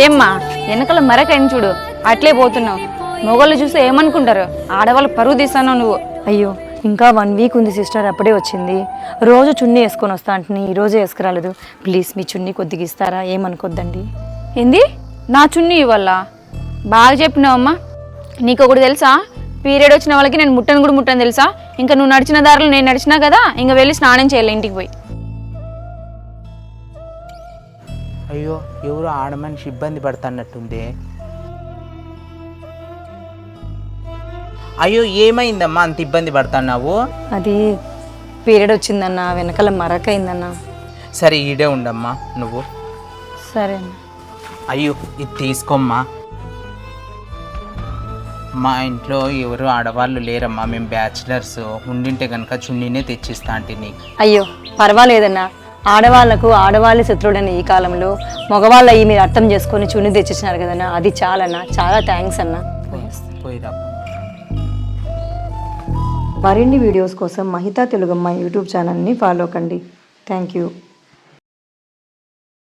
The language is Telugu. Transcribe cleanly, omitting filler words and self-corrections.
ఏమ్మా వెనకాల మరకైంది చూడు, అట్లే పోతున్నావు. మొగోళ్ళు చూస్తే ఏమనుకుంటారు? ఆడవాళ్ళు పరువు తీస్తాను నువ్వు. అయ్యో ఇంకా 1 వీక్ ఉంది సిస్టర్, అప్పుడే వచ్చింది. రోజు చున్నీ వేసుకొని వస్తా అంటే ఈ రోజే వేసుకురాలేదు. ప్లీజ్ మీ చున్నీ కొద్దిగా ఇస్తారా, ఏమనుకోద్దండి. ఏంది నా చున్నీ ఇవ్వాలా? బాగా చెప్పినావమ్మా. నీకు ఒకటి తెలుసా, పీరియడ్ వచ్చిన వాళ్ళకి నేను ముట్టను కూడా ముట్టను తెలుసా? ఇంకా నువ్వు నడిచిన దారిలో నేను నడిచినా కదా, ఇంకా వెళ్ళి స్నానం చేయాలి ఇంటికి పోయి. అయ్యో ఎవరు ఆడమనిషి ఇబ్బంది పడుతున్నట్టుంది. అయ్యో ఏమైందమ్మా అంత ఇబ్బంది పడుతున్నావు? అది పీరియడ్ వచ్చిందన్న, వెనకాల మరకైందన్న. సరే ఈడే ఉండమ్మా నువ్వు. సరే అన్న. అయ్యో ఇది తీసుకోమ్మా. మా ఇంట్లో ఎవరు ఆడవాళ్ళు లేరమ్మా, మేము బ్యాచిలర్స్. ఉండింటే కనుక చున్నీనే తెచ్చిస్తా అంటే నీకు. అయ్యో పర్వాలేదన్నా, ఆడవాళ్లకు ఆడవాళ్ళే శత్రువుడని ఈ కాలంలో మగవాళ్ళ అయ్యి మీరు అర్థం చేసుకొని చున్నీ తెచ్చిచ్చినారు కదన్నా, అది చాలన్నా. చాలా థ్యాంక్స్ అన్న. పోయిరా. మరిన్ని వీడియోస్ కోసం మహితా తెలుగమ్మ యూట్యూబ్ ఛానల్ని ఫాలో కండి. Thank you.